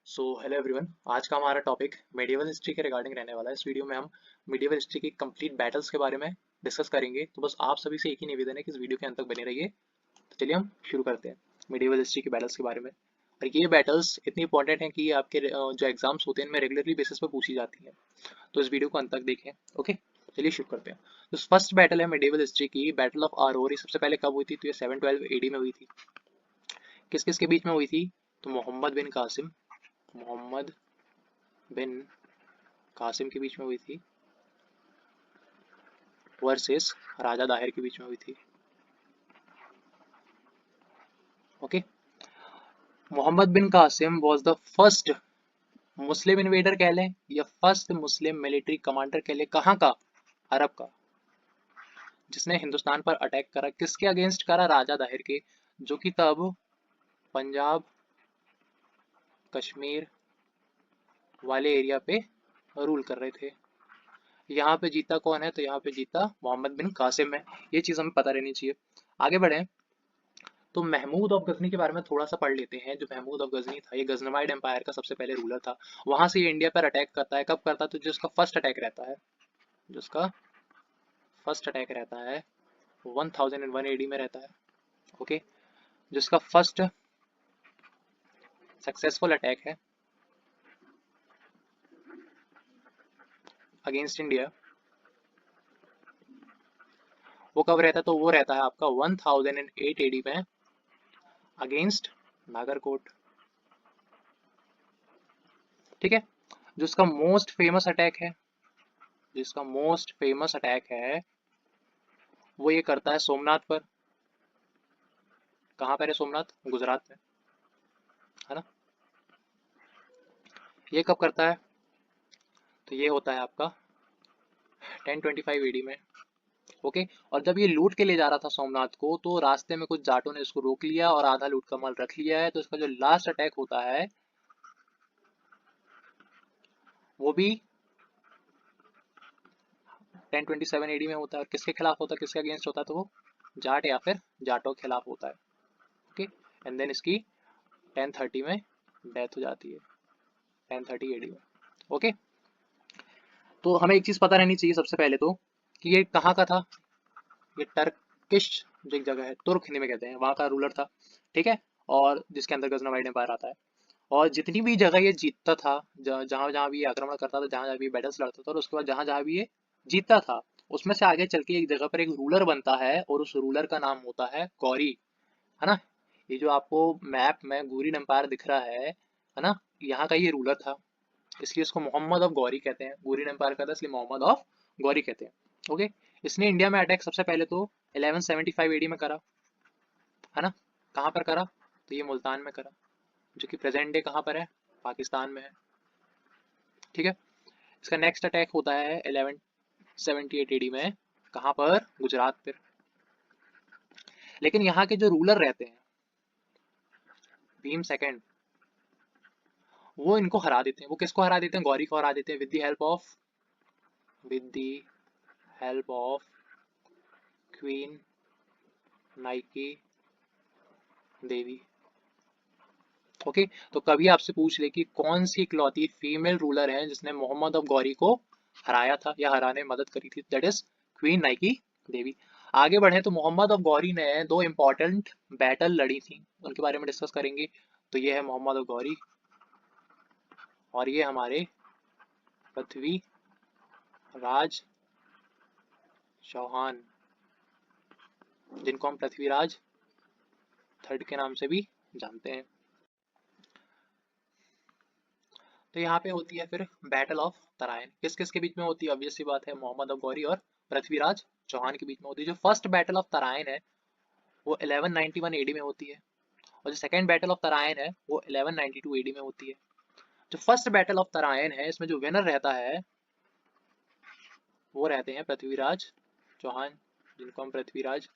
So hello everyone, आज का हमारा टॉपिक मेडिवल हिस्ट्री के रिगार्डिंग रहने वाला है। इस वीडियो में हम मेडिवल हिस्ट्री की कंप्लीट बैटल्स के बारे में डिस्कस करेंगे। तो बस आप सभी से एक ही निवेदन है कि इस वीडियो के अंत तक बने रहिए। तो चलिए हम शुरू करते हैं मेडिवल हिस्ट्री की बैटल्स के बारे में। और ये बैटल्स इतनी इंपॉर्टेंट हैं कि ये आपके जो एग्जाम्स होते हैं इनमें रेगुलरली बेसिस पर पूछी जाती हैं। तो इस वीडियो को अंत तक देखें। ओके, चलिए शुरू करते हैं। तो फर्स्ट बैटल है मेडिवल हिस्ट्री की, बैटल ऑफ आरोरी। सबसे पहले कब हुई थी? तो ये 712 एडी में हुई थी। किस किस के बीच में हुई थी? तो मोहम्मद बिन कासिम के बीच में हुई थी वर्सेस राजा दाहिर के बीच में हुई थी। Okay, Muhammad bin Qasim was the first Muslim invader कह लें या फर्स्ट मुस्लिम मिलिट्री कमांडर कह लें। कहाँ का? अरब का, जिसने हिंदुस्तान पर अटैक करा। किसके अगेंस्ट करा? राजा दाहिर के, जो कि तब पंजाब कश्मीर वाले एरिया पे रूल कर रहे थे। यहाँ पे जीता कौन है? तो यहाँ पे जीता मोहम्मद बिन कासिम है। ये चीज हमें पता रहनी चाहिए। आगे बढ़े तो महमूद ऑफ गजनी के बारे में थोड़ा सा पढ़ लेते हैं। जो महमूद ऑफ गजनी था, ये गजनवाइड एम्पायर का सबसे पहले रूलर था। वहां से ये इंडिया पर अटैक करता है। कब करता है? तो जो उसका फर्स्ट अटैक रहता है, जो उसका फर्स्ट अटैक रहता है 1001 एडी में रहता है। ओके, जिसका फर्स्ट सक्सेसफुल अटैक है अगेंस्ट इंडिया, वो कब रहता है? तो वो रहता है आपका 1008 एडी में अगेंस्ट नागरकोट। ठीक है, जो उसका मोस्ट फेमस अटैक है, जिसका मोस्ट फेमस अटैक है वो ये करता है सोमनाथ पर। कहाँ पर है सोमनाथ? गुजरात में, है ना। ये कब करता है? तो ये होता है आपका 1025 एडी में। ओके, और जब ये लूट के ले जा रहा था सोमनाथ को, तो रास्ते में कुछ जाटों ने इसको रोक लिया और आधा लूट का माल रख लिया है। तो इसका जो लास्ट अटैक होता है वो भी 1027 एडी में होता है। और किसके खिलाफ होता है? किसके अगेंस्ट होता है? तो वो जाट या फिर जाटों के खिलाफ होता है। ओके, एंड देन इसकी 1030 में डेथ हो जाती है, 1030 एडी में। ओके, तो हमें एक चीज पता रहनी चाहिए सबसे पहले तो, कि ये कहाँ का था। ये टर्किश जो एक जगह है, तुर्क हिंदी में कहते हैं, वहाँ का रूलर था। ठीक है, और जिसके अंदर गजनवाइड एम्पायर आता है। और जितनी भी जगह ये जीतता था, जहां जहां भी ये आक्रमण करता था, जहां जहां भी ये बैटल्स लड़ता था, और उसके बाद जहां जहां भी ये जीतता था, उसमें से आगे चल के एक जगह पर एक रूलर बनता है और उस रूलर का नाम होता है गौरी, है ना। ये जो आपको मैप में गूरिन एम्पायर दिख रहा है ना, यहाँ का ये रूलर था। इसलिए इसको मोहम्मद ऑफ गौरी कहते हैं। गूरिन एम्पायर का था इसलिए मोहम्मद ऑफ गौरी कहते हैं। ओके, इसने इंडिया में अटैक सबसे पहले तो 1175 एडी में करा, है ना। कहाँ पर करा? तो ये मुल्तान में करा, जो कि प्रेजेंट डे कहाँ पर है? पाकिस्तान में है। ठीक है, इसका नेक्स्ट अटैक होता है 1178 एडी में। कहाँ पर? गुजरात पर। लेकिन यहाँ के जो रूलर रहते हैं, भीम सेकंड, वो इनको हरा देते हैं। वो किसको हरा देते हैं? गौरी को हरा देते हैं with the help of queen Nike Devi. Okay, तो कभी आपसे पूछ ले कि कौन सी इकलौती फीमेल रूलर है जिसने मोहम्मद ऑफ गौरी को हराया था या हराने में मदद करी थी, दैट इज क्वीन नाइकी देवी। आगे बढ़े तो मोहम्मद ऑफ गौरी ने दो इंपॉर्टेंट बैटल लड़ी थी, उनके बारे में डिस्कस करेंगे। तो ये है मोहम्मद ऑफ गौरी और ये हमारे पृथ्वी राज चौहान, जिनको हम पृथ्वीराज थर्ड के नाम से भी जानते हैं। तो यहाँ पे होती है फिर बैटल ऑफ तराइन। किस किस के बीच में होती है? ऑब्वियस सी बात है, मोहम्मद ऑफ गौरी और पृथ्वीराज चौहान के बीच में होती है। जो फर्स्ट बैटल ऑफ तराइन है वो 1191 एडी में होती है, और जो सेकंड बैटल ऑफ तराइन है वो 1192 एडी में होती है। जो फर्स्ट बैटल ऑफ तराइन है, इसमें जो विनर रहता है वो रहते हैं पृथ्वीराज चौहान, जिनको हम पृथ्वीराज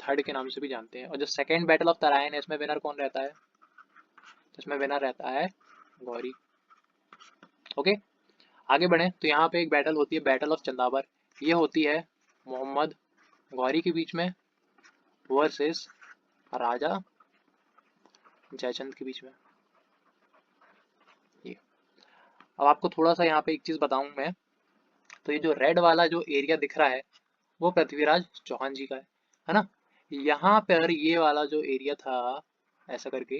थर्ड के नाम से भी जानते हैं। और जो सेकंड बैटल ऑफ तराइन है, इसमें विनर कौन रहता है? तो इसमें विनर रहता है गौरी। ओके, आगे बढ़े तो यहाँ पे एक बैटल होती है, बैटल ऑफ चंदावर। ये होती है मोहम्मद गौरी के बीच में वर्सेस राजा जयचंद के बीच में। ये अब आपको थोड़ा सा यहाँ पे एक चीज बताऊं मैं, तो ये जो रेड वाला जो एरिया दिख रहा है वो पृथ्वीराज चौहान जी का है ना। यहाँ पर ये वाला जो एरिया था ऐसा करके,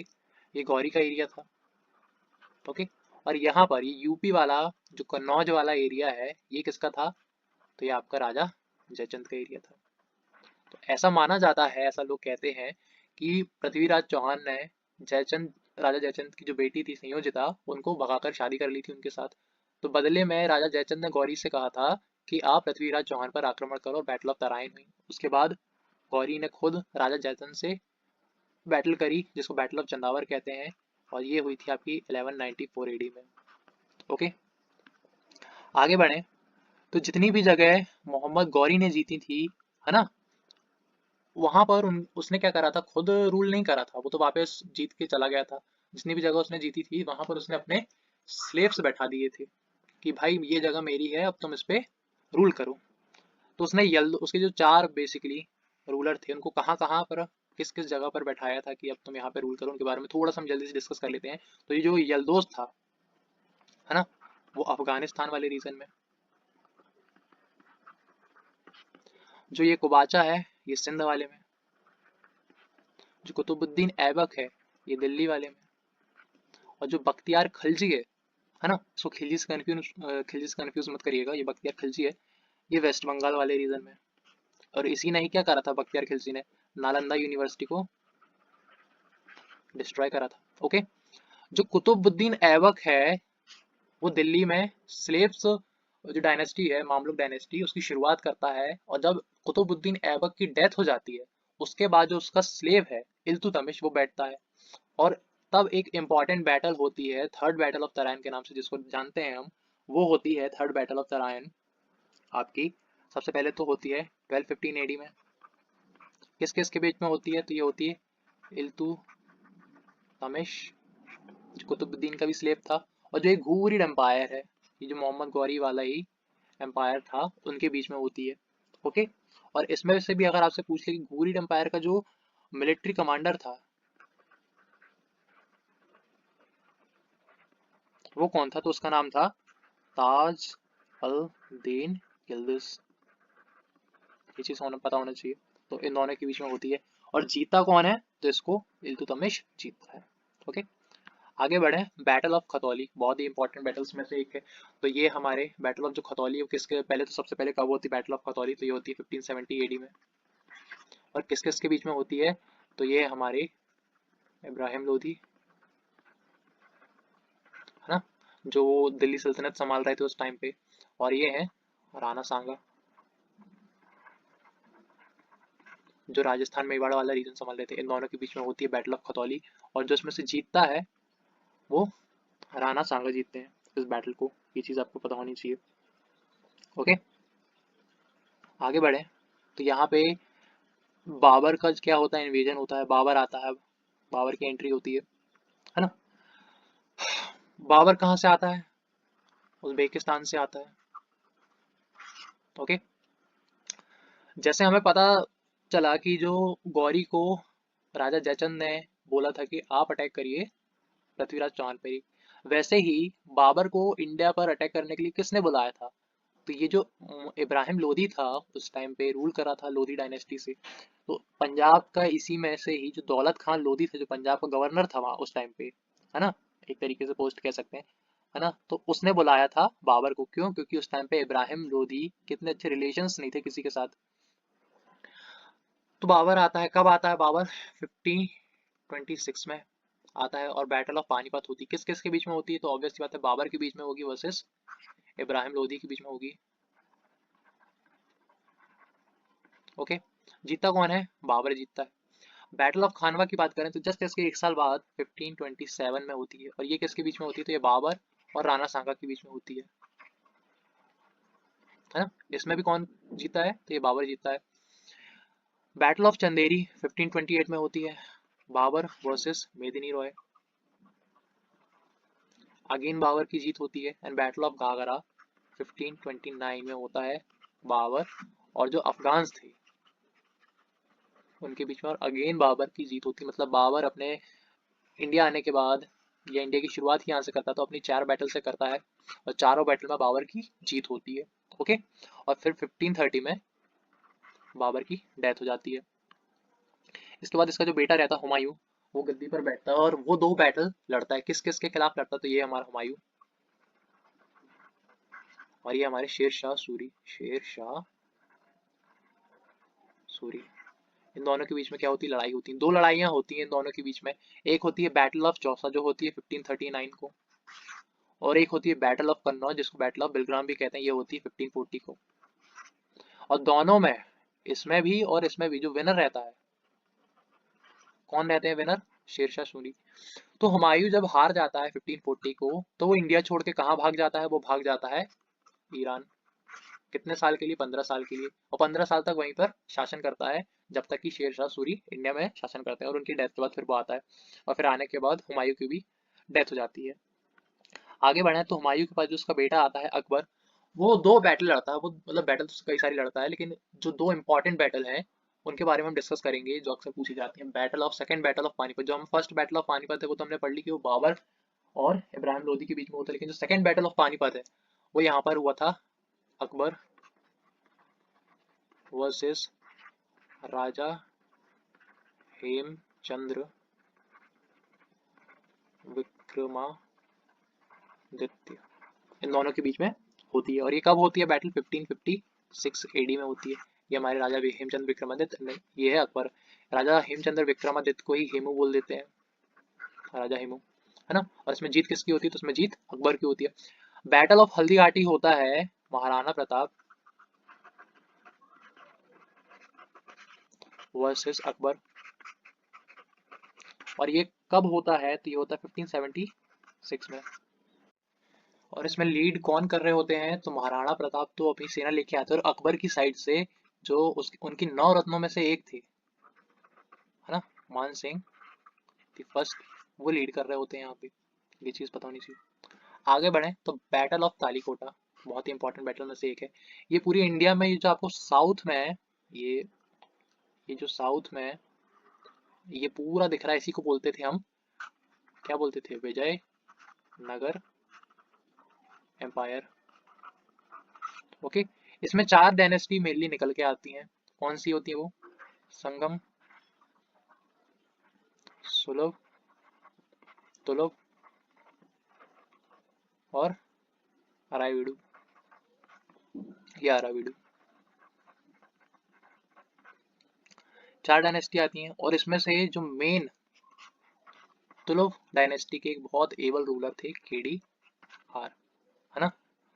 ये गौरी का एरिया था। ओके, और यहाँ पर ये यूपी वाला जो कन्नौज वाला एरिया है ये किसका था, तो ये आपका राजा जयचंद का एरिया था। तो ऐसा माना जाता है, ऐसा लोग कहते हैं कि पृथ्वीराज चौहान ने जयचंद, राजा जयचंद की जो बेटी थी संयोजिता, उनको भगाकर शादी कर ली थी उनके साथ। तो बदले में राजा जयचंद ने गौरी से कहा था कि आप पृथ्वीराज चौहान पर आक्रमण करो। बैटल ऑफ तराइन हुई। उसके बाद गौरी ने खुद राजा जयचंद से बैटल करी, जिसको बैटल ऑफ चंदावर कहते हैं, और ये हुई थी आपकी 1194 एडी में। ओके, आगे बढ़े। तो जितनी भी जगह मोहम्मद गौरी ने जीती थी, है ना, वहां पर उसने क्या करा था, खुद रूल नहीं करा था, वो तो वापस जीत के चला गया था। जितनी भी जगह उसने जीती थी वहां पर उसने अपने स्लेव्स बैठा दिए थे कि भाई ये जगह मेरी है, अब तुम इस पे रूल करो। तो उसने उसके जो चार बेसिकली रूलर थे उनको कहाँ कहाँ पर, किस किस जगह पर बैठाया था कि अब तुम यहाँ पे रूल करो, उनके बारे में थोड़ा सा हम जल्दी से डिस्कस कर लेते हैं। तो ये जो यल्दोस था, है ना, वो अफगानिस्तान वाले रीजन में। जो ये कुबाचा है ये सिंध वाले में। जो कुतुबुद्दीन ऐबक है ये दिल्ली वाले में। और जो बख्तियार खिलजी है ना, इसको खिलजी से कन्फ्यूज मत करिएगा, ये बख्तियार खिलजी है, ये वेस्ट बंगाल वाले रीजन में। और इसी ने ही क्या करा था, बख्तियार खिलजी ने नालंदा यूनिवर्सिटी को डिस्ट्रॉय करा था। ओके, जो कुतुबुद्दीन ऐबक है वो दिल्ली में स्लेव्स जो डायनेस्टी है, मामलुक डायनेस्टी, उसकी शुरुआत करता है। और जब कुतुबुद्दीन ऐबक की डेथ हो जाती है उसके बाद जो उसका स्लेव है इल्तुतमिश वो बैठता है। और तब एक इम्पॉर्टेंट बैटल होती है थर्ड बैटल ऑफ तराइन के नाम से जिसको जानते हैं हम। वो होती है थर्ड बैटल ऑफ तराइन आपकी। सबसे पहले तो होती है 1215 एडी में। किस किस के बीच में होती है, तो ये होती है इल्तुतमिश, जो कुतुबुद्दीन का भी स्लेव था, और जो एक घूरिड एम्पायर है, ये जो मोहम्मद गौरी वाला ही एम्पायर था, उनके बीच में होती है। ओके, और इसमें से भी अगर आपसे पूछ ले कि घूरिड एम्पायर का जो मिलिट्री कमांडर था वो कौन था, तो उसका नाम था ताज अल दीन यिल्दिज। ये चीज होना पता होना चाहिए। तो इन दोनों के बीच में होती है। और जीता कौन है, तो इसको इल्तुतमिश जीतता है। ओके, आगे बढ़े। बैटल ऑफ खतौली बहुत ही इंपॉर्टेंट बैटल्स में से एक है। तो ये हमारे बैटल ऑफ जो खतौली, किसके पहले, तो सबसे पहले कब होती है बैटल ऑफ खतौली, तो ये होती है 1570 एडी में। और किस किस के बीच में होती है, तो ये हमारे इब्राहिम लोधी, है ना, जो दिल्ली सल्तनत संभाल रहे थे उस टाइम पे, और ये है राणा सांगा, जो राजस्थान मेवाड़ वाला रीजन संभाल रहे थे। इन दोनों के बीच में होती है बैटल ऑफ खतौली। और जो इसमें से जीतता है वो राणा सांगा जीतते हैं इस बैटल को। ये चीज आपको पता होनी चाहिए। ओके, आगे बढ़े। तो यहाँ पे बाबर का क्या होता है, इन्वेजन होता है, बाबर आता है, बाबर की एंट्री होती है ना। बाबर कहाँ से आता है, उज्बेकिस्तान से आता है। ओके, जैसे हमें पता चला कि जो गौरी को राजा जयचंद ने बोला था कि आप अटैक करिए पृथ्वीराज चौहान पर ही, वैसे ही बाबर को इंडिया पर अटैक करने के लिए किसने बुलाया था, तो ये जो इब्राहिम लोधी था उस टाइम पे रूल करा था लोधी डायनेस्टी से। तो पंजाब का इसी में से ही जो दौलत खान लोधी थे, जो पंजाब का गवर्नर था वहाँ उस टाइम पे, है ना, एक तरीके से पोस्ट कह सकते हैं, है ना, तो उसने बुलाया था बाबर को। क्यों, क्योंकि उस टाइम पे इब्राहिम लोधी कितने अच्छे रिलेशंस नहीं थे किसी के साथ। तो बाबर आता है, कब आता है बाबर, 1526 में आता है। और बैटल ऑफ पानीपत होती है, किस किस के बीच में होती है, तो ऑब्वियस बात है बाबर के बीच में होगी वर्सेस इब्राहिम लोधी के बीच में होगी। ओके, जीता कौन है, बाबर जीतता है। बैटल ऑफ खानवा की बात करें तो जस्ट इसके एक साल बाद 1527 में होती है। और ये किसके बीच में होती है, तो ये बाबर और राणा सांगा के बीच में होती है ना। इसमें भी कौन जीता है, तो ये बाबर जीता है। बैटल ऑफ चंदेरी 1528 में होती है, बाबर वर्सेस मेदिनी रॉय। अगेन बाबर की जीत होती है। एंड बैटल ऑफ घाघरा 1529 में होता है, बाबर और जो अफगान्स थे उनके बीच में, और अगेन बाबर की जीत होती है। मतलब बाबर अपने इंडिया आने के बाद या इंडिया की शुरुआत ही यहाँ से करता है, तो अपनी 4 बैटल से करता है और चारों बैटल में बाबर की जीत होती है। ओके, और फिर 1530 में बाबर की डेथ हो जाती है। इसके बाद इसका जो बेटा रहता है हुमायूं, वो गद्दी पर बैठता है और वो 2 बैटल लड़ता है। किस किस के खिलाफ लड़ता है? तो ये हमारा हुमायूं और ये हमारे शेर शाह सूरी। शेर शाह सूरी, इन दोनों के बीच में क्या होती है? लड़ाई होती है। 2 लड़ाइयाँ होती हैं इन दोनों के बीच में। एक होती है बैटल ऑफ चौसा जो होती है 1539 को, और एक होती है बैटल ऑफ कन्नौज जिसको बैटल ऑफ बिलग्राम भी कहते हैं, ये होती है 1540 को। और दोनों में, इसमें भी और इसमें भी, जो विनर रहता है, कौन रहते हैं विनर? शेरशाह सूरी। तो हुमायूं जब हार जाता है 1540 को, तो वो इंडिया छोड़ के कहाँ भाग जाता है? वो भाग जाता है ईरान। कितने साल के लिए? 15 साल के लिए। और 15 साल तक वहीं पर शासन करता है, जब तक कि शेरशाह सूरी इंडिया में शासन करते हैं, और उनकी डेथ के बाद फिर वो आता है। और फिर आने के बाद हुमायूं की भी डेथ हो जाती है। आगे बढ़े तो हुमायूं के पास जो उसका बेटा आता है अकबर, वो 2 बैटल लड़ता है। वो मतलब बैटल तो कई सारी लड़ता है, लेकिन जो 2 इंपॉर्टेंट बैटल हैं उनके बारे में हम डिस्कस करेंगे जो अक्सर पूछी जाती है। सेकंड बैटल ऑफ पानीपत, जो हम फर्स्ट बैटल ऑफ पानीपत है वो तो हमने पढ़ ली कि वो बाबर और इब्राहिम लोदी के बीच में होता है, लेकिन जो सेकंड बैटल ऑफ पानीपत है वो यहाँ पर हुआ था अकबर वर्सेस राजा हेमचंद्र विक्रमादित्य, इन दोनों के बीच में होती है। और ये कब होती है बैटल? 1556 एडी में होती है। ये हमारे राजा हेमचंद्र विक्रमादित्य नहीं, ये है अकबर। राजा हेमचंद्र विक्रमादित्य को ही हेमू बोल देते हैं, राजा हेमू, है ना। और इसमें जीत किसकी होती है? तो इसमें जीत अकबर की होती है। बैटल ऑफ हल्दीघाटी होता है महाराणा प्रताप वर्सेस अकबर, और ये कब होता है? तो ये होता है 1576 में। और इसमें लीड कौन कर रहे होते हैं? तो महाराणा प्रताप तो अपनी सेना लेके आते हैं, और अकबर की साइड से जो उनकी 9 रत्नों में से एक थे, है ना, मान सिंह द फर्स्ट, वो लीड कर रहे होते हैं यहाँ पे। ये चीज पता होनी चाहिए। आगे बढ़े तो बैटल ऑफ तालीकोटा बहुत ही इंपॉर्टेंट बैटल में से एक है। ये पूरी इंडिया में, ये जो आपको साउथ में है, ये ये जो साउथ में है, ये पूरा दिख रहा है, इसी को बोलते थे हम, क्या बोलते थे? विजय नगर एम्पायर। ओके, इसमें 4 डायनेस्टी मेनली निकल के आती हैं। कौन सी होती है वो? संगम, सुलभ, तुलभ और अराविडू, या अराविडू, 4 डायनेस्टी आती हैं। और इसमें से जो मेन तुलुव डायनेस्टी के एक बहुत एबल रूलर थे केडी आर, है ना।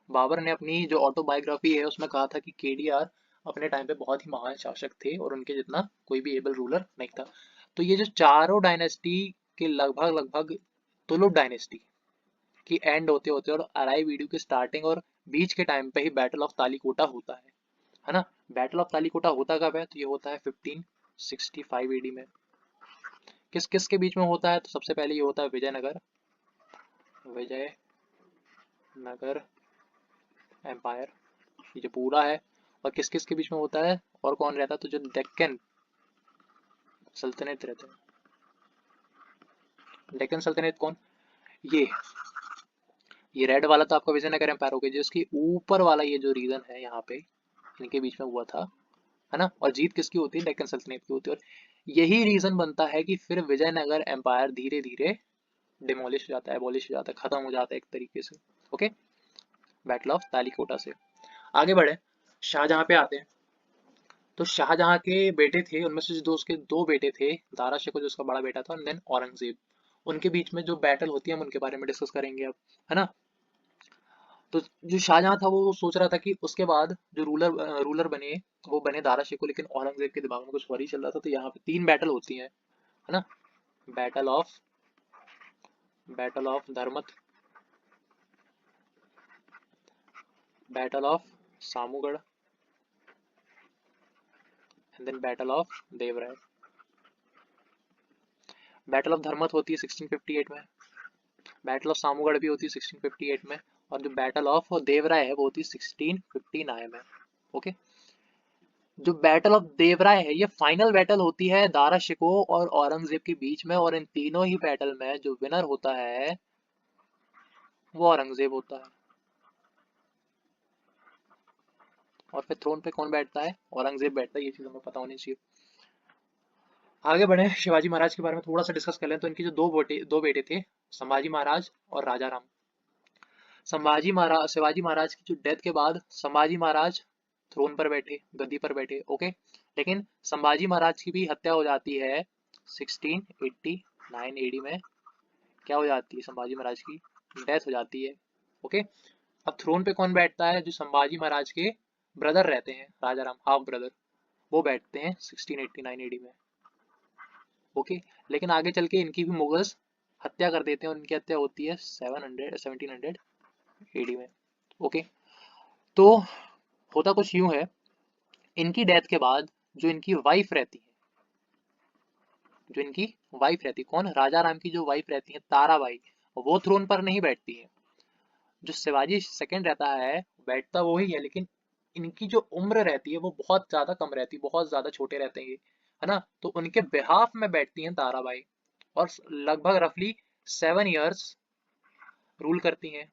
बाबर ने अपनी जो ऑटोबायोग्राफी है उसमें कहा था कि केडी आर अपने टाइम पे बहुत ही महान शासक थे और उनके जितना कोई भी एबल रूलर नहीं था। तो ये जो चारों डायनेस्टी के लगभग लगभग तुलुव डायनेस्टी की एंड होते होते और अराईवीडू की स्टार्टिंग और बीच के टाइम पे ही बैटल ऑफ तालीकोटा होता है ना। बैटल ऑफ तालीकोटा होता कब है? तो ये होता है 1565 एडी में। किस किस के बीच में होता है? तो सबसे पहले ये होता है विजयनगर एम्पायर, ये जो पूरा है। और किस किस के बीच में होता है और कौन रहता है? तो जो डेक्कन सल्तनत रहते हैं। डेक्कन सल्तनत कौन? ये ये रेड वाला तो आपका विजयनगर एम्पायर हो गया। जो इसके ऊपर वाला ये जो रीजन है यहाँ पे, इनके बीच में हुआ था, है ना। और जीत किसकी होती है? डेक्कन सल्तनत की होती है। और यही रीजन बनता है कि फिर विजयनगर एम्पायर धीरे धीरे डिमोलिश हो जाता है, एबॉलिश हो जाता है, खत्म हो जाता है एक तरीके से। ओके, बैटल ऑफ तालीकोटा से आगे बढ़े, शाहजहां पे आते हैं। तो शाहजहां के बेटे थे, उनमें से जो उसके 2 बेटे थे, दारा शिकोह जो उसका बड़ा बेटा था, और देन औरंगजेब, उनके बीच में जो बैटल होती है हम उनके बारे में डिस्कस करेंगे अब, है ना। तो जो शाहजहां था वो सोच रहा था कि उसके बाद जो रूलर बने वो बने दारा शिकोह, लेकिन औरंगजेब के दिमाग में कुछ वरी चल रहा था। तो यहाँ पे 3 बैटल होती हैं, है ना। Battle of Dharmat, battle of Samugarh and then battle of Deorai. Battle of Dharmat होती है 1658 में, बैटल ऑफ सामूगढ़ भी होती है 1658 में, और जो बैटल ऑफ देवराय है वो होती है 1659 में। ओके, जो बैटल ऑफ देवराय है ये फाइनल बैटल होती है दारा शिकोह और औरंगजेब के बीच में, और इन तीनों ही बैटल में जो विनर होता है वो औरंगजेब होता है। और फिर थ्रोन पे कौन बैठता है? औरंगजेब बैठता है। ये चीज हमें पता होनी चाहिए। आगे बढ़े, शिवाजी महाराज के बारे में थोड़ा सा डिस्कस कर लें। तो इनके जो दो बेटे थे, संभाजी महाराज और राजा राम। शिवाजी महाराज की जो डेथ के बाद संभाजी महाराज थ्रोन पर बैठे, गद्दी पर बैठे, ओके। लेकिन संभाजी महाराज की भी हत्या हो जाती है 1689 एडी में। क्या हो जाती है? संभाजी महाराज की डेथ हो जाती है, ओके। अब थ्रोन पे कौन बैठता है? जो संभाजी महाराज के ब्रदर रहते हैं, राजा राम, हाफ ब्रदर, वो बैठते हैं 1689 एडी में, ओके। लेकिन आगे चल के इनकी भी मुगल्स हत्या कर देते हैं, और इनकी हत्या होती है 1700 एडी में, ओके। तो होता कुछ यूं है, इनकी डेथ के बाद जो इनकी वाइफ रहती है, कौन? राजा राम की जो वाइफ रहती है ताराबाई, वो थ्रोन पर नहीं बैठती है। जो शिवाजी सेकंड रहता है बैठता वो ही है, लेकिन इनकी जो उम्र रहती है वो बहुत ज्यादा कम रहती है, बहुत ज्यादा छोटे रहते हैं ये, है ना। तो उनके बिहाफ में बैठती हैं ताराबाई, और लगभग रफली 7 इयर्स रूल करती हैं,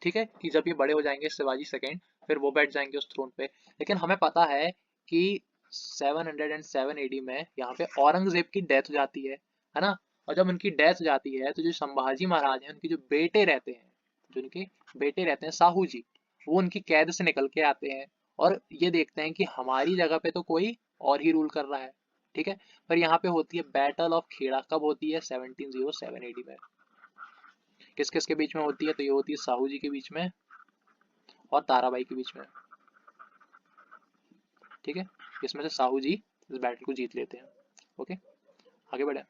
ठीक है। कि जब ये बड़े हो जाएंगे शिवाजी सेकेंड, फिर वो बैठ जाएंगे उस थ्रोन पे। लेकिन हमें पता है कि 707 एडी में यहाँ पे औरंगजेब की डेथ हो जाती है ना। और जब उनकी डेथ हो जाती है तो जो संभाजी महाराज हैं उनके जो बेटे रहते हैं, साहू जी, वो उनकी कैद से निकल के आते हैं, और ये देखते हैं कि हमारी जगह पे तो कोई और ही रूल कर रहा है, ठीक है। पर यहाँ पे होती है बैटल ऑफ खेड़ा। कब होती है? 1707 एडी में। किस किस के बीच में होती है? तो ये होती है साहू जी के बीच में और ताराबाई के बीच में, ठीक है। इसमें से साहू जी इस बैटल को जीत लेते हैं, ओके। आगे बढ़े,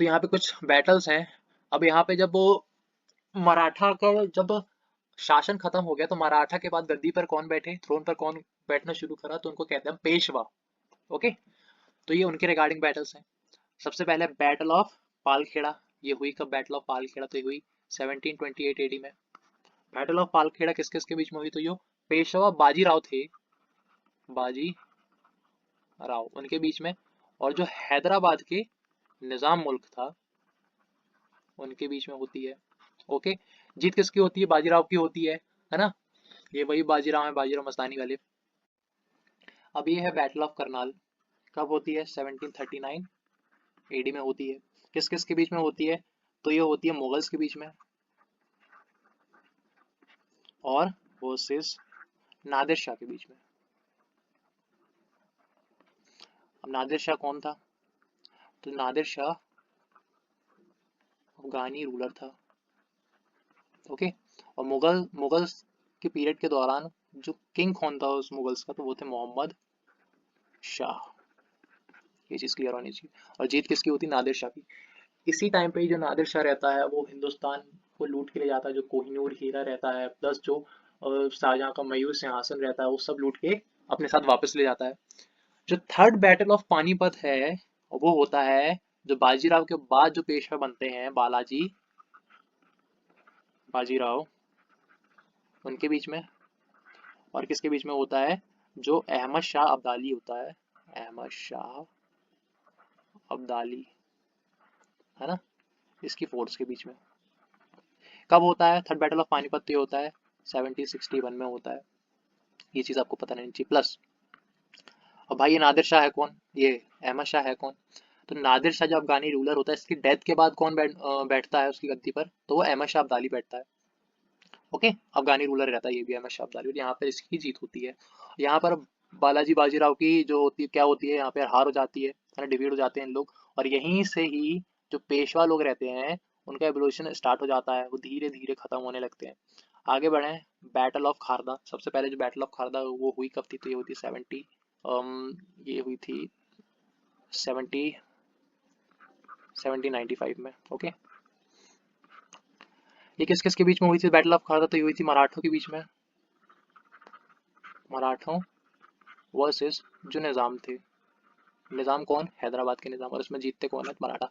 तो यहाँ पे कुछ बैटल्स हैं। अब यहाँ पे जब वो मराठा का जब शासन खत्म हो गया, तो मराठा के बाद गद्दी पर कौन बैठे, थ्रोन पर कौन बैठना शुरू करा? तो उनको कहते हैं पेशवा, ओके। तो ये उनके रिगार्डिंग बैटल्स हैं। सबसे पहले बैटल ऑफ पालखेड़ा। ये हुई कब बैटल ऑफ पालखेड़ा? तो ये हुई 1728 एडी में। बैटल ऑफ पालखेड़ा किस किस के बीच में हुई? तो यो पेशवा बाजीराव थे, बाजी राव, उनके बीच में, और जो हैदराबाद के निजाम मुल्क था उनके बीच में होती है, ओके। जीत किसकी होती है? बाजीराव की होती है ना। ये वही बाजीराव है, बाजीराव मस्तानी वाले। अब ये है बैटल ऑफ करनाल। कब होती है? 1739 एडी में होती है। किस किस के बीच में होती है? तो ये होती है मुगल्स के बीच में और वर्सेस नादिर शाह के बीच में। अब नादिर शाह कौन था? तो नादिर शाह अफगानी रूलर था, ओके। और मुगल्स के पीरियड के दौरान जो किंग कौन था उस मुगल्स का? तो वो थे मोहम्मद शाह। ये चीज क्लियर होनी चाहिए। और जीत किसकी होती? नादिर शाह की। इसी टाइम पे जो नादिर शाह रहता है वो हिंदुस्तान को लूट के ले जाता है। जो कोहिनूर हीरा रहता है, प्लस जो शाहजहां का मयूर सिंहासन रहता है, वो सब लूट के अपने साथ वापस ले जाता है। जो थर्ड बैटल ऑफ पानीपत है वो होता है जो बाजीराव के बाद जो पेशवा बनते हैं बालाजी बाजीराव, उनके बीच में। और किसके बीच में होता है? जो अहमद शाह अब्दाली होता है, अहमद शाह अब्दाली, है ना, इसकी फोर्स के बीच में। कब होता है थर्ड बैटल ऑफ पानीपत? तो ये होता है 1761 में होता है। ये चीज आपको पता नहीं चाहिए। प्लस अब भाई ये नादिर शाह है कौन? ये अहमद शाह है कौन? तो नादिर शाह जो अफगानी रूलर होता है, इसकी डेथ के बाद कौन बैठता है उसकी गद्दी पर? तो वो अहमद शाह अब्दाली बैठता है, ओके। अफगानी रूलर रहता है ये भी अहमद शाह अब्दाली, और यहाँ पर इसकी जीत होती है। यहाँ पर बालाजी बाजीराव की जो होती है क्या होती है? यहाँ पे हार हो जाती है ना, डिफीट हो जाते हैं इन लोग। और यहीं से ही जो पेशवा लोग रहते हैं उनका एवोल्यूशन स्टार्ट हो जाता है, वो धीरे धीरे खत्म होने लगते हैं। आगे बढ़े, बैटल ऑफ खारदा। सबसे पहले जो बैटल ऑफ खारदा वो हुई कब थी? तो ये हुई थी 70 ये हुई थी 70 1795 में, ओके। ये किस किस के बीच में हुई थी बैटल ऑफ खारदा? तो ये हुई थी मराठों के बीच में, मराठों वर्सेस जो निजाम थे। निजाम कौन? हैदराबाद के निजाम। और इसमें जीतते कौन है? मराठा।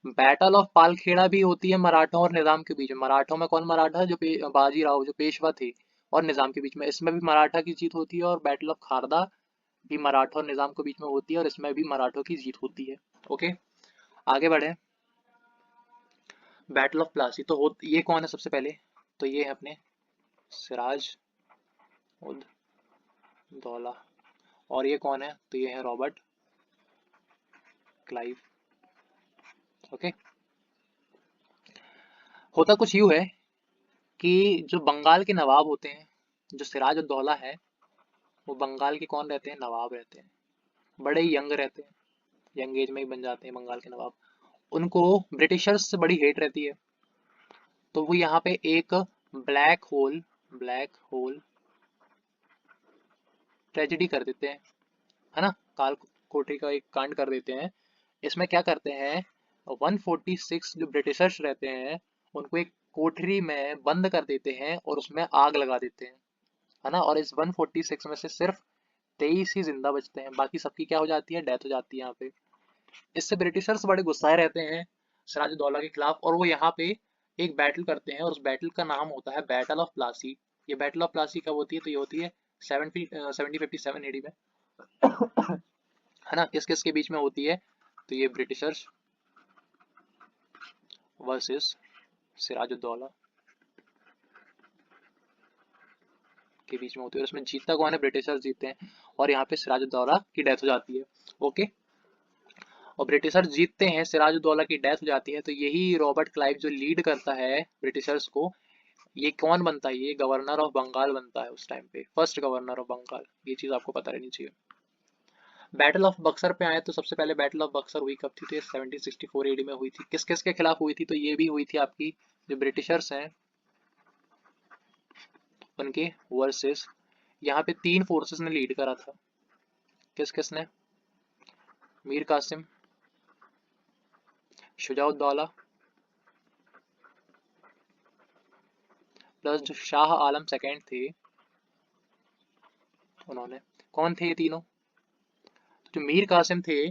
बैटल ऑफ पालखेड़ा भी होती है मराठों और निजाम के बीच में। मराठों में कौन मराठा? जो बाजीराव जो पेशवा थे, और निजाम के बीच में, इसमें भी मराठा की जीत होती है। और बैटल ऑफ खारदा भी मराठा और निजाम के बीच में होती है और इसमें भी मराठों की जीत होती है। ओके, आगे बढ़े। बैटल ऑफ प्लासी तो ये कौन है सबसे पहले, तो ये है अपने सिराज उद दौला, और ये कौन है, तो ये है रॉबर्ट क्लाइव। ओके, होता कुछ यूं है कि जो बंगाल के नवाब होते हैं, जो सिराज उद दौला है, वो बंगाल के कौन रहते हैं, नवाब रहते हैं, बड़े यंग रहते हैं, यंग एज में ही बन जाते हैं बंगाल के नवाब। उनको ब्रिटिशर्स से बड़ी हेट रहती है, तो वो यहाँ पे एक ब्लैक होल ट्रेजेडी कर देते हैं, है ना, काल कोठरी का एक कांड कर देते हैं। इसमें क्या करते हैं, 146 जो ब्रिटिशर्स रहते हैं उनको एक कोठरी में बंद कर देते हैं और उसमें आग लगा देते हैं, है ना, और इस 146 में से सिर्फ 23 ही जिंदा बचते हैं, बाकी सबकी क्या हो जाती है, डेथ हो जाती है यहाँ पे। इससे ब्रिटिशर्स बड़े गुस्साए रहते हैं सिराजुद्दौला के खिलाफ, और वो यहाँ पे एक बैटल करते हैं और उस बैटल का नाम होता है बैटल ऑफ प्लासी। ये बैटल ऑफ प्लासी कब होती है, तो ये होती है 1757 एडी में, है ना। किस किस के बीच में होती है, तो ये ब्रिटिशर्स वर्सेस सिराजुद्दौला के बीच में होती है, और इसमें जीतता कौन है, ब्रिटिशर्स जीतते हैं, और यहाँ पे सिराजुद्दौला की डेथ हो जाती है। ओके, और ब्रिटिशर्स जीतते हैं, सिराजुद्दौला की डेथ हो जाती है, तो यही रॉबर्ट क्लाइव जो लीड करता है ब्रिटिशर्स को, ये कौन बनता है, ये गवर्नर ऑफ बंगाल बनता है उस टाइम पे, फर्स्ट गवर्नर ऑफ बंगाल। ये चीज आपको पता रहनी चाहिए। बैटल ऑफ बक्सर पे आए तो सबसे पहले बैटल ऑफ बक्सर हुई कब थी, तो 1764 एडी में हुई थी। किस किस के खिलाफ हुई थी, तो ये भी हुई थी आपकी जो ब्रिटिशर्स हैं उनके वर्सेस, यहाँ पे 3 फोर्सेस ने लीड करा था। किस किस ने, मीर कासिम, शुजाउद्दौला, प्लस जो शाह आलम सेकेंड थे उन्होंने, कौन थे ये तीनों, जो मीर कासिम थे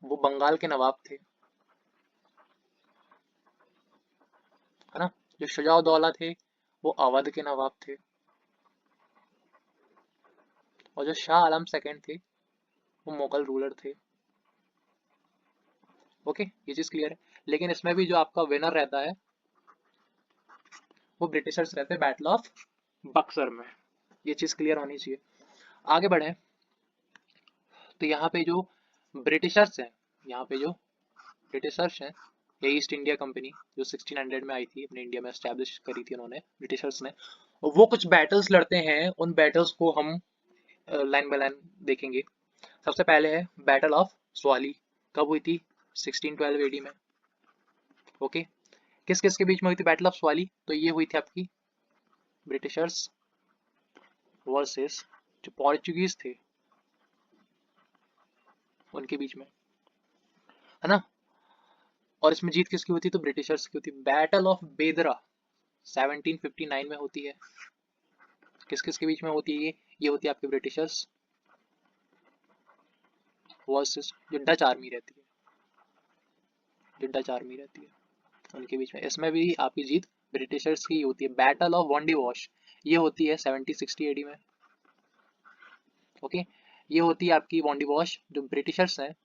वो बंगाल के नवाब थे, है ना, जो शुजाउद्दौला थे वो अवध के नवाब थे, और जो शाह आलम सेकेंड थे वो मुगल रूलर थे। ओके, ये चीज क्लियर है। लेकिन इसमें भी जो आपका विनर रहता है वो ब्रिटिशर्स रहते हैं बैटल ऑफ बक्सर में, ये चीज क्लियर होनी चाहिए। आगे बढ़े तो यहाँ पे जो ब्रिटिशर्स हैं, यहाँ पे जो ब्रिटिशर्स हैं, ये ईस्ट इंडिया कंपनी जो 1600 में आई थी अपने इंडिया में एस्टेब्लिश करी थी उन्होंने ब्रिटिशर्स ने, वो कुछ बैटल्स लड़ते हैं, उन बैटल्स को हम लाइन बाय लाइन देखेंगे। सबसे पहले है बैटल ऑफ स्वाली, कब हुई थी, 1612 एडी में। ओके, किस किस के बीच में हुई थी बैटल ऑफ स्वाली, तो ये हुई थी आपकी ब्रिटिशर्स वर्सेस जो पोर्चुगीज थे उनके बीच में, है ना, और इसमें जीत किसकी होती, तो ब्रिटिशर्स की होती। बैटल ऑफ बेदरा 1759 में होती है, किस किस के बीच में होती है ये होती है आपके ब्रिटिशर्स वर्सेस जो डच आर्मी रहती है, जो डच आर्मी रहती है उनके बीच में। इसमें भी आपकी जीत ब्रिटिशर्स की होती है। बैटल ऑफ वॉन्डी वॉश ये होती है 1760 एडी में। ओके, ये होती है आपकी वॉन्डी वॉश, जो ब्रिटिशर्स हैं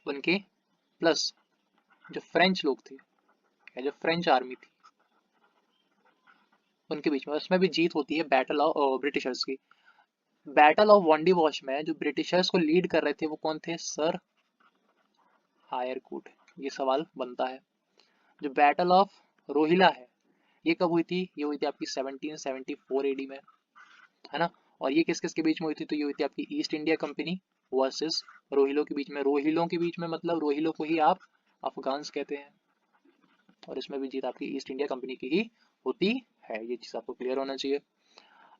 उनके प्लस जो फ्रेंच लोग थे या जो फ्रेंच आर्मी थी उनके बीच में, उसमें भी जीत होती है बैटल ऑफ ब्रिटिशर्स की। बैटल ऑफ वॉन्डी वॉश में जो ब्रिटिशर्स को लीड कर रहे थे वो कौन थे, सर हायरकूट, ये सवाल बनता है। जो बैटल ऑफ रोहिला है ये कब हुई थी, ये हुई थी आपकी 1774 एडी में, है ना, और ये किस किस के बीच में हुई थी, तो ये हुई थी आपकी ईस्ट इंडिया कंपनी वर्सेस रोहिलों के बीच में। रोहिलों के बीच में मतलब रोहिलों को ही आप अफगान्स कहते हैं, और इसमें भी जीत आपकी ईस्ट इंडिया कंपनी की ही होती है, ये चीज आपको क्लियर होना चाहिए।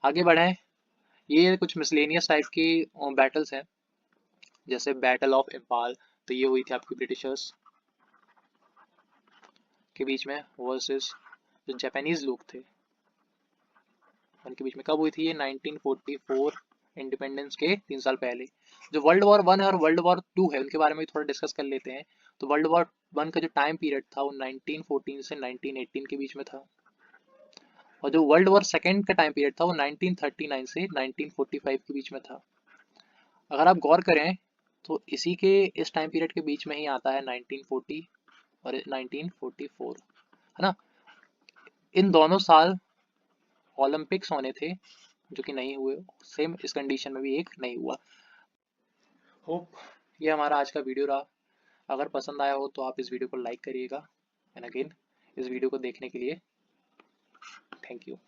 आगे बढ़े, ये कुछ मिसलेनियस टाइप के बैटल्स हैं, जैसे बैटल ऑफ इम्पाल, तो ये हुई थी आपकी ब्रिटिशर्स के बीच में वर्सेस जो जापानीज लोग थे उनके बीच में। कब हुई थी ये, 1944 इंडिपेंडेंस के 3 साल पहले। जो वर्ल्ड वॉर 1 है और वर्ल्ड वॉर 2 है उनके बारे में भी थोड़ा डिस्कस कर लेते हैं। तो वर्ल्ड वॉर 1 का जो टाइम पीरियड था वो 1914 से 1918 के बीच में था, और जो वर्ल्ड वॉर सेकेंड का टाइम पीरियड था वो 1939 से 1945 के बीच में था। अगर आप गौर करें तो इसी के इस टाइम पीरियड के बीच में ही आता है 1940 और 1944, है ना। इन दोनों साल ओलंपिक्स होने थे जो कि नहीं हुए, सेम इस कंडीशन में भी एक नहीं हुआ। होप ये हमारा आज का वीडियो रहा। अगर पसंद आया हो तो आप इस वीडियो को लाइक करिएगा। एंड अगेन इस वीडियो को देखने के लिए थैंक यू।